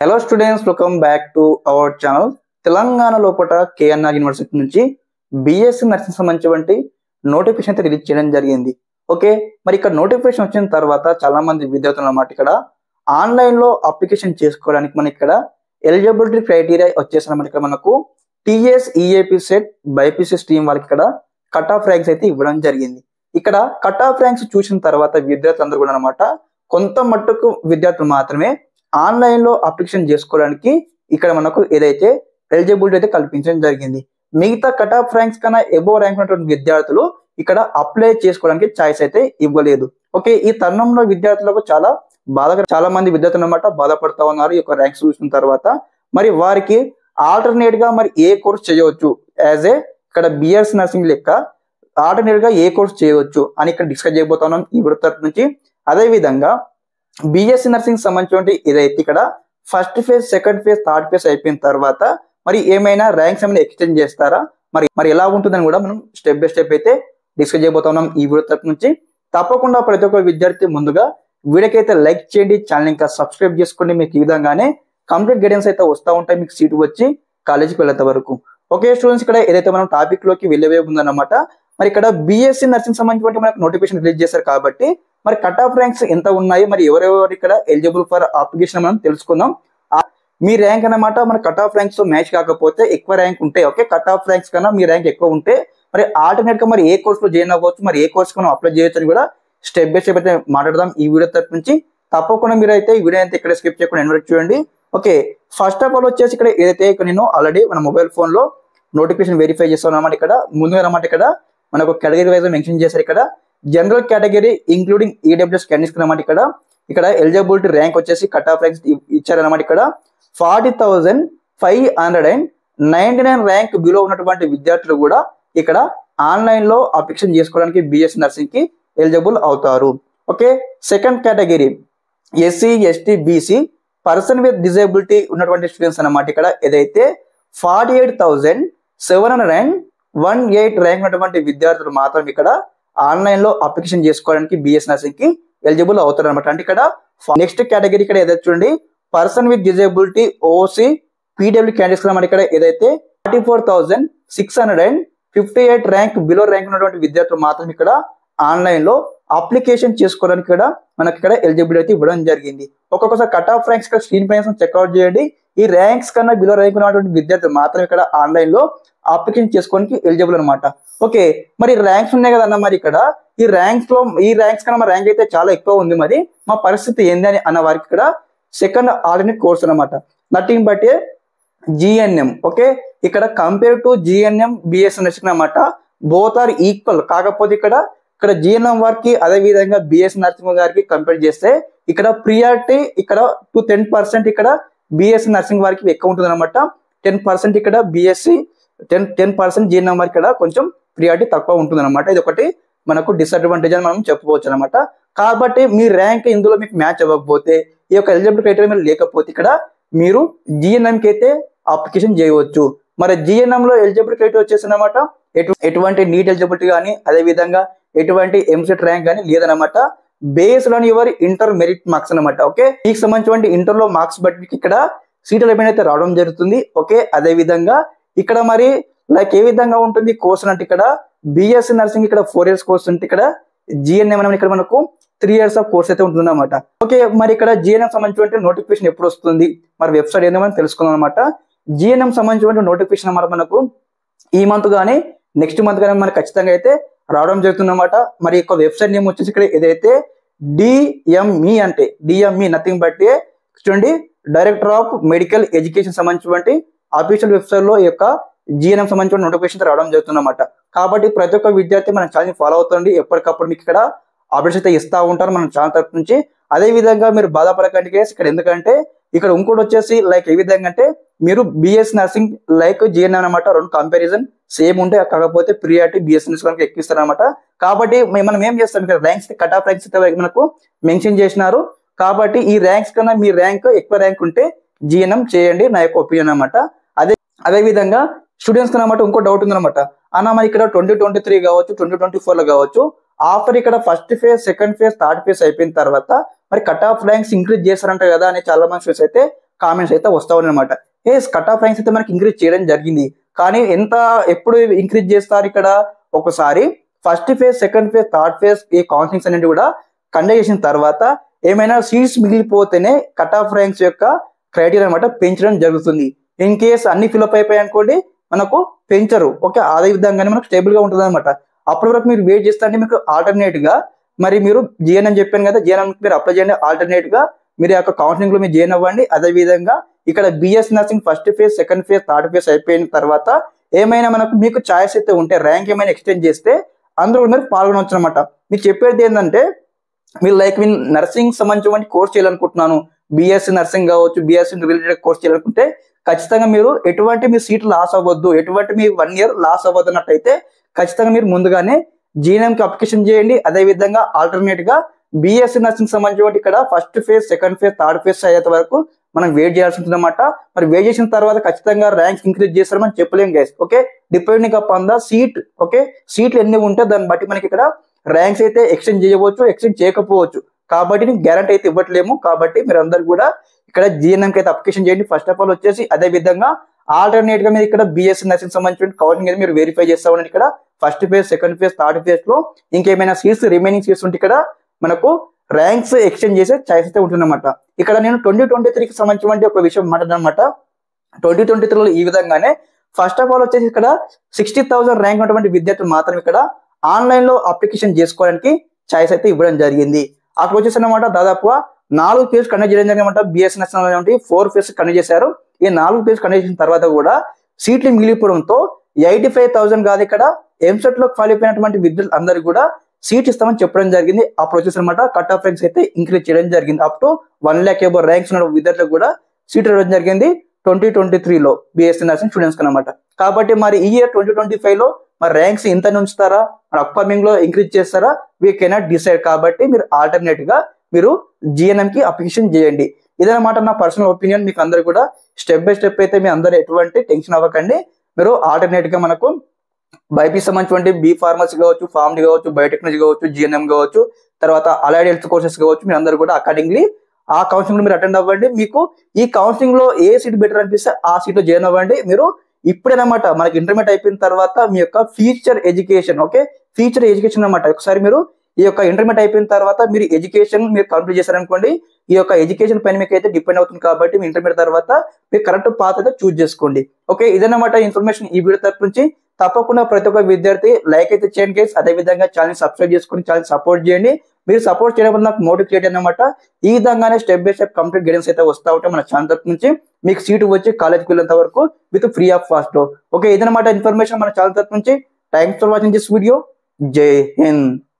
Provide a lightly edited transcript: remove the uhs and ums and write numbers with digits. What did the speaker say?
Hello students, welcome back to our channel. Telangana లోపల KNR university నుంచి BSc nursing సంబంధించి notification అయితే రిలీజ్ చేయడం జరిగింది. ఓకే, మరి ఇక్కడ నోటిఫికేషన్ వచ్చిన తర్వాత చాలా మంది విద్యార్థులు అన్నమాట ఇక్కడ ఆన్లైన్ లో అప్లికేషన్ చేసుకోవడానికి మనకి ఇక్కడ ఎలిజిబిలిటీ క్రైటీరియా వచ్చేసి అన్నమాట ఇక్కడ మనకు TS EAP set BiPC stream వాళ్ళకి ఇక్కడ కట్ ఆఫ్ ర్యాంక్స్ అయితే ఇవ్వడం జరిగింది. ఇక్కడ కట్ ఆఫ్ ర్యాంక్స్ చూసిన తర్వాత విద్యార్థులందరూ కూడా అనమాట కొంత మట్టుకు విద్యార్థులు మాత్రమే ఆన్లైన్ లో అప్లికేషన్ చేసుకోవడానికి ఇక్కడ మనకు ఏదైతే ఎలిజిబిలిటీ అయితే కల్పించడం జరిగింది. మిగతా కట్ ఆఫ్ ర్యాంక్స్ కన్నా ఎబోవ్ ర్యాంక్ ఉన్నటువంటి విద్యార్థులు ఇక్కడ అప్లై చేసుకోవడానికి ఛాయిస్ అయితే ఇవ్వలేదు. ఓకే, ఈ తరుణంలో విద్యార్థులకు చాలా చాలా మంది విద్యార్థులు అన్నమాట బాధపడతా ఉన్నారు ఈ యొక్క ర్యాంక్స్ చూసిన తర్వాత. మరి వారికి ఆల్టర్నేట్ గా మరి ఏ కోర్స్ చేయవచ్చు, యాజ్ ఏ ఇక్కడ బిఎస్ నర్సింగ్ లెక్క ఆల్టర్నేట్ గా ఏ కోర్స్ చేయవచ్చు అని ఇక్కడ డిస్కస్ చేయబోతున్నాం ఈ వీడియో తరపు నుంచి. అదే విధంగా బిఎస్సి నర్సింగ్ సంబంధించి ఏదైతే ఇక్కడ first phase, second phase, third phase అయిపోయిన తర్వాత మరి ఏమైనా ర్యాంక్స్ ఏమైనా ఎక్స్టెండ్ చేస్తారా, మరి ఎలా ఉంటుందని కూడా మనం స్టెప్ బై స్టెప్ అయితే డిస్కస్ చేయబోతున్నాం ఈ వీడియో తరపు నుంచి. తప్పకుండా ప్రతి ఒక్క విద్యార్థి ముందుగా వీడియోకి అయితే లైక్ చేయండి, ఛానల్ ఇంకా సబ్స్క్రైబ్ చేసుకోండి. మీకు ఈ విధంగానే కంప్లీట్ గైడెన్స్ అయితే వస్తూ ఉంటాయి మీకు సీటు వచ్చి కాలేజీకి వెళ్ళేంత వరకు. ఓకే స్టూడెంట్స్, ఇక్కడ ఏదైతే మనం టాపిక్ లోకి వెళ్ళే ఉందన్నమాట. మరి ఇక్కడ బిఎస్సి నర్సింగ్ సంబంధించి మనకు నోటిఫికేషన్ రిలీజ్ చేశారు కాబట్టి మరి కట్ ఆఫ్ ర్యాంక్స్ ఎంత ఉన్నాయి, మరి ఎవరెవరు ఇక్కడ ఎలిజిబుల్ ఫర్ అప్లికేషన్ మనం తెలుసుకుందాం. మీ ర్యాంక్ అన్నమాట మన కట్ ఆఫ్ ర్యాంక్స్ తో మ్యాచ్ కాకపోతే ఎక్కువ ర్యాంక్ ఉంటే, ఓకే కట్ ఆఫ్ ర్యాంక్స్ కన్నా మీ ర్యాంక్ ఎక్కువ ఉంటే మరి ఆల్టర్నేట్ గా మరి ఏ కోర్స్ లో జాయిన్ అవ్వచ్చు, మరి ఏ కోర్స్ మనం అప్లై చేయొచ్చు అని కూడా స్టెప్ బై స్టెప్ అయితే మాట్లాడదాం ఈ వీడియో తరపు నుంచి. తప్పకుండా మీరు అయితే ఈ వీడియో అయితే ఇక్కడ స్కిప్ చేయకుండా ఎండ్ వరకు చూడండి. ఓకే, ఫస్ట్ ఆఫ్ ఆల్ వచ్చేసి ఇక్కడ ఏదైతే ఇక్కడ నేను ఆల్రెడీ మన మొబైల్ ఫోన్ లో నోటిఫికేషన్ వెరిఫై చేస్తాను అనమాట. ఇక్కడ ముందుగా అనమాట ఇక్కడ మనకు కేటగిరీ వైజ్ మెన్షన్ చేశారు. ఇక్కడ general category including EWS candidates అనమాట. ఇక్కడ ఎలిజిబిలిటీ ర్యాంక్ వచ్చేసి కట్ ఆఫ్ ర్యాంక్స్ ఇచ్చారనమాట. ఇక్కడ 40,599 ర్యాంక్ బిలో ఉన్నటువంటి విద్యార్థులు కూడా ఇక్కడ ఆన్లైన్ లో అప్లికేషన్ చేసుకోవడానికి బిఎస్సి నర్సింగ్ కి ఎలిజిబుల్ అవుతారు. Okay, second category SC, ST, BC, person with disability ఉన్నటువంటి స్టూడెంట్స్ అనమాట. ఇక్కడ ఏదైతే 48,718 ర్యాంక్ ఉన్నటువంటి విద్యార్థులు మాత్రం ఇక్కడ ఆన్లైన్ లో అప్లికేషన్ చేసుకోవడానికి బిఎస్ నర్సింగ్ కి ఎలిజిబుల్ అవుతారు అనమాట. అంటే ఇక్కడ నెక్స్ట్ కేటగిరీ ఇక్కడ ఏదైతే చూడండి person with disability, OC, PW candidates అనమాట. ఇక్కడ ఏదైతే 44,658 ర్యాంక్ బిలో ర్యాంక్ ఉన్నటువంటి విద్యార్థులు మాత్రం ఇక్కడ ఆన్లైన్ లో అప్లికేషన్ చేసుకోవడానికి కూడా మనకి ఇక్కడ ఎలిజిబిలిటీ అయితే ఇవ్వడం జరిగింది. ఒక్కొక్కసారి కట్ ఆఫ్ ర్యాంక్స్ ఇక్కడ స్క్రీన్ పైన చెక్అవుట్ చేయండి. ఈ ర్యాంక్స్ కన్నా బిలో ర్యాంక్ ఉన్నటువంటి విద్యార్థులు మాత్రం ఇక్కడ ఆన్లైన్ లో అప్లికేషన్ చేసుకోవడానికి ఎలిజిబుల్ అనమాట. ఓకే, మరి ర్యాంక్స్ ఉన్నాయి కదన్న, మరి ఇక్కడ ఈ ర్యాంక్స్ కన్నా మా ర్యాంక్ అయితే చాలా ఎక్కువ ఉంది, మరి మా పరిస్థితి ఏంది అని అన్న వారికి ఇక్కడ సెకండ్ ఆల్టర్నేట్ కోర్స్ అనమాట, nothing but a GNM. Okay, ఇక్కడ compare to GNM BS nursing అనమాట, బోత్ ఆర్ ఈక్వల్. కాకపోతే ఇక్కడ జిఎన్ఎం వారికి అదే విధంగా బిఎస్ నర్సింగ్ గారికి కంపేర్ చేస్తే ఇక్కడ ప్రియారిటీ ఇక్కడ 10% ఇక్కడ బిఎస్సి నర్సింగ్ వారికి ఎక్కువ ఉంటుంది అనమాట. 10% ఇక్కడ బిఎస్సి 10% జిఎన్ఎం వారికి ఇక్కడ కొంచెం ప్రియారిటీ తక్కువ ఉంటుంది అనమాట. ఇది ఒకటి మనకు డిసడ్వాంటేజ్ అని మనం చెప్పుకోవచ్చు అనమాట. కాబట్టి మీ ర్యాంక్ ఇందులో మీకు మ్యాచ్ అవ్వకపోతే, ఈ యొక్క ఎలిజిబిలిటీ క్రైటీరియా మీరు లేకపోతే ఇక్కడ మీరు జిఎన్ఎం కి అయితే అప్లికేషన్ చేయవచ్చు. మరి జిఎన్ఎం లో ఎలిజిబిలిటీ క్రైటీరియా వచ్చేసి అనమాట ఎటువంటి నీట్ ఎలిజిబిలిటీ కానీ అదే విధంగా ఎటువంటి ఎంసెట్ ర్యాంక్ కానీ లేదనమాట. Based on your inter merit marks అనమాట. ఓకే, మీకు సంబంధించిన ఇంటర్ లో మార్క్స్ బట్టి ఇక్కడ సీట్ అలైన్మెంట్ అయితే రావడం జరుగుతుంది. ఓకే, అదే విధంగా ఇక్కడ మరి లైక్ ఏ విధంగా ఉంటుంది కోర్స్ అంటే ఇక్కడ బిఎస్సి నర్సింగ్ ఇక్కడ 4 years కోర్స్ ఉంటే ఇక్కడ జిఎన్ఎం అనేది ఇక్కడ మనకు 3 years ఆఫ్ కోర్స్ అయితే ఉంటుంది అనమాట. ఓకే, మరి ఇక్కడ జిఎన్ఎం సంబంధించిన నోటిఫికేషన్ ఎప్పుడు వస్తుంది, మరి వెబ్సైట్ ఏందో మనం తెలుసుకుందాం అనమాట. జిఎన్ఎం సంబంధించిన నోటిఫికేషన్ అన్నమాట మనకు ఈ మంత్ కానీ నెక్స్ట్ మంత్ కానీ మనకు ఖచ్చితంగా అయితే రావడం జరుగుతుంది అనమాట. మరి యొక్క వెబ్సైట్ నేమ్ వచ్చేసి ఇక్కడ ఏదైతే డిఎంఈ అంటే డిఎంఈ నథింగ్ బట్ చూడండి డైరెక్టర్ ఆఫ్ మెడికల్ ఎడ్యుకేషన్ సంబంధించినటువంటి అఫీషియల్ వెబ్సైట్ లో ఈ యొక్క జిఎన్ఎం సంబంధించిన నోటిఫికేషన్ రావడం జరుగుతుంది అనమాట. కాబట్టి ప్రతి ఒక్క విద్యార్థి మన ఛానల్ ఫాలో అవుతుంది, ఎప్పటికప్పుడు మీకు ఇక్కడ అప్డేట్స్ అయితే ఇస్తూ ఉంటారు మన ఛానల్ తరఫు నుంచి. అదే విధంగా మీరు బాధపడకండి కేసు ఇక్కడ, ఎందుకంటే ఇక్కడ ఇంకోటి వచ్చేసి లైక్ ఏ విధంగా అంటే మీరు బిఎస్ నర్సింగ్ లైక్ జిఎన్ఎం అనమాట, రెండు కంపారిజన్ సేమ్ ఉంటే కాకపోతే ప్రియారిటీ బిఎస్ నర్సింగ్ ఎక్కిస్తారు అనమాట. కాబట్టి మనం ఏం చేస్తాం ఇక్కడ ర్యాంక్స్ కట్ ఆఫ్ ర్యాంక్స్ మనకు మెన్షన్ చేసినారు. కాబట్టి ఈ ర్యాంక్స్ కన్నా మీ ర్యాంక్ ఎక్కువ ర్యాంక్ ఉంటే జిఎన్ఎం చేయండి, నా యొక్క ఒపీనియన్ అనమాట. అదే విధంగా స్టూడెంట్స్ అనమాట ఇంకో డౌట్ ఉందన్నమాట, అన్న మరి ఇక్కడ 2023 కావచ్చు 2024 లో కావచ్చు ఆఫ్టర్ ఇక్కడ first phase, second phase, third phase అయిపోయిన తర్వాత మరి కట్ ఆఫ్ ర్యాంక్స్ ఇంక్రీజ్ చేస్తారంట కదా అని చాలా మంది స్టూడెంట్స్ అయితే కామెంట్స్ అయితే వస్తా ఉన్నాయన్నమాట. కట్ ఆఫ్ ర్యాంక్స్ అయితే మనకి ఇంక్రీజ్ చేయడం జరిగింది. కానీ ఎప్పుడు ఇంక్రీజ్ చేస్తారు ఇక్కడ? ఒకసారి first phase, second phase, third phase ఈ కౌన్సిలింగ్స్ అనేవి కూడా కండక్ట్ చేసిన తర్వాత ఏమైనా సీట్స్ మిగిలిపోతేనే కట్ ఆఫ్ ర్యాంక్స్ యొక్క క్రైటీరియా అనమాట పెంచడం జరుగుతుంది. ఇన్ కేస్ అన్ని ఫిల్అప్ అయిపోయాయి అనుకోండి, మనకు పెంచరు. ఓకే, అదే విధంగానే మనకు స్టేబుల్ గా ఉంటుంది అనమాట. అప్పటి వరకు మీరు వెయిట్ చేస్తే అంటే మీకు ఆల్టర్నేట్ గా మరి మీరు జిఎన్ఎం చెప్పాను కదా, జిఎన్ఎం మీరు అప్లై చేయండి. ఆల్టర్నేట్ గా మీరు యొక్క కౌన్సిలింగ్ లో మీరు జాయిన్ అవ్వండి. అదే విధంగా ఇక్కడ BS nursing first phase, second phase, third phase అయిపోయిన తర్వాత ఏమైనా మీకు ఛాయిస్ అయితే ఉంటే ర్యాంక్ ఏమైనా ఎక్స్టెండ్ చేస్తే అందులో మీరు పాల్గొనవచ్చు అనమాట. మీకు చెప్పేది ఏంటంటే మీరు నర్సింగ్ సంబంధించిన కోర్స్ చేయాలనుకుంటున్నాను, బిఎస్సి నర్సింగ్ కావచ్చు, బిఎస్సి రిలేటెడ్ కోర్స్ చేయాలనుకుంటే ఖచ్చితంగా మీరు ఎటువంటి మీ సీట్ లాస్ అవ్వద్దు, ఎటువంటి మీ 1 year లాస్ అవ్వద్దు అన్నట్టయితే ఖచ్చితంగా మీరు ముందుగానే జిఎన్ఎంకి అప్లికేషన్ చేయండి. అదే విధంగా ఆల్టర్నేట్ గా బిఎస్సి నర్సింగ్ సంబంధించిన ఇక్కడ first phase, second phase, third phase అయ్యేంత వరకు మనం వెయిట్ చేయాల్సి ఉంటుంది అనమాట. మరి వెయిట్ చేసిన తర్వాత ఖచ్చితంగా ర్యాంక్స్ ఇంక్రీజ్ చేస్తారని చెప్పలేం guys. Okay, depending upon the seat. Okay, సీట్లు ఎన్ని ఉంటే దాన్ని బట్టి మనకి ఇక్కడ ర్యాంక్స్ అయితే ఎక్స్టెండ్ చేయవచ్చు, ఎక్స్టెండ్ చేయకపోవచ్చు. కాబట్టి నేను గ్యారంటీ అయితే ఇవ్వట్లేము. కాబట్టి మీరు అందరు కూడా ఇక్కడ జిఎన్ఎంకి అయితే అప్లికేషన్ చేయండి ఫస్ట్ ఆఫ్ ఆల్ వచ్చేసి. అదే విధంగా ఆల్టర్నేట్ గా మీరు ఇక్కడ బిఎస్సి నర్సింగ్ సంబంధించిన కౌన్సిలింగ్ అయితే మీరు వెరిఫై చేస్తా ఉండండి. ఇక్కడ first phase, second phase, third phase లో ఇంకేమైనా సీట్స్ రిమైనింగ్ సీట్స్ ఉంటే ఇక్కడ మనకు ర్యాంక్స్ ఎక్స్టెండ్ చేసే ఛాయిస్ అయితే ఉంటుందన్నమాట. ఇక్కడ నేను 2023కి సంబంధించిన ఒక విషయం మాట్లాడనమాట. 2023లో ఈ విధంగానే ఫస్ట్ ఆఫ్ ఆల్ వచ్చేసి ఇక్కడ 60,000 ర్యాంక్ ఉన్నటువంటి విద్యార్థులు మాత్రం ఇక్కడ ఆన్లైన్ లో అప్లికేషన్ చేసుకోవడానికి ఛాయిస్ అయితే ఇవ్వడం జరిగింది. అక్కడ వచ్చేసి అన్నమాట దాదాపుగా 4 ఫేజ్ కండక్ట్ చేయడం జరిగిందన్నమాట. బిఎస్సి నర్సింగ్ 4 ఫేజ్ కండక్ట్ చేశారు. ఈ 4 ఫేజ్ కండక్ట్ చేసిన తర్వాత కూడా సీట్లు మిగిలిపోవడంతో 85,000 కాదు ఇక్కడ ఎంసెట్ లో క్వాలిఫై అయినటువంటి విద్యార్థులు అందరికీ కూడా సీట్ ఇస్తామని చెప్పడం జరిగింది. అప్పుడు వచ్చేసి అనమాట కట్ ఆఫ్ ర్యాంక్స్ అయితే ఇంక్రీజ్ చేయడం జరిగింది. Up to 1 lakh above ranks ఉన్న విద్యార్థులకు కూడా సీట్ ఇవ్వడం జరిగింది 2023లో బిఎస్సి నర్సింగ్ స్టూడెంట్స్ అనమాట. కాబట్టి మరి ఈ ఇయర్ 2025లో మరి ర్యాంక్స్ ఇంత ఉంచుతారా, మరి అప్కమింగ్ లో ఇంక్రీజ్ చేస్తారా, వీ కెనాట్ డిసైడ్. కాబట్టి మీరు ఆల్టర్నేట్ గా మీరు జిఎన్ఎం కి అప్లికేషన్ చేయండి. ఇదన్నమాట నా పర్సనల్ ఒపీనియన్. మీకు అందరు కూడా స్టెప్ బై స్టెప్ అయితే మీ అందరూ ఎటువంటి టెన్షన్ అవ్వకండి. మీరు ఆల్టర్నేట్ గా మనకు బైపీసీ సంబంధించిన బీ ఫార్మసీ కావచ్చు, ఫార్మడీ కావచ్చు, బయోటెక్నాలజీ కావచ్చు, జిఎన్ఎం కావచ్చు, తర్వాత అలైడ్ హెల్త్ కోర్సెస్ కావచ్చు, మీరు అందరూ కూడా అకార్డింగ్లీ ఆ కౌన్సిలింగ్ మీరు అటెండ్ అవ్వండి. మీకు ఈ కౌన్సిలింగ్ లో ఏ సీట్ బెటర్ అనిపిస్తే ఆ సీట్ లో జాయిన్ అవ్వండి. మీరు ఇప్పుడేనమాట మనకి ఇంటర్మీడియట్ అయిపోయిన తర్వాత మీ యొక్క future education, okay, future education అనమాట. ఒకసారి మీరు ఈ యొక్క ఇంటర్మీడియట్ అయిపోయిన తర్వాత మీరు ఎడ్యుకేషన్ మీరు కంప్లీట్ చేశారనుకోండి, ఈ యొక్క ఎడ్యుకేషన్ పైన మీకు అయితే డిపెండ్ అవుతుంది. కాబట్టి మీ ఇంటర్మీడియట్ తర్వాత మీరు కరెక్ట్ పాత్ అయితే చూజ్ చేసుకోండి. ఓకే, ఇదన్నమాట ఇన్ఫర్మేషన్ ఈ వీడియో తరపు నుంచి. తప్పకుండా ప్రతి ఒక్క విద్యార్థి లైక్ అయితే చేయండి గైస్. అదే విధంగా ఛానల్ సబ్స్క్రైబ్ చేసుకుని ఛానల్ సపోర్ట్ చేయండి. మీరు సపోర్ట్ చేయడం వల్ల నాకు మోటివేట్ అనమాట. ఈ విధంగానే step by step complete guidance అయితే వస్తూ ఉంటాయి మన ఛానల్ తరపు నుంచి. మీకు సీట్ వచ్చి కాలేజ్కి వెళ్ళేంత వరకు with free of cost. Okay, ఇదన్నమాట ఇన్ఫర్మేషన్ మన ఛానల్ తరపు నుంచి. Thanks for watching this video. జై హింద్.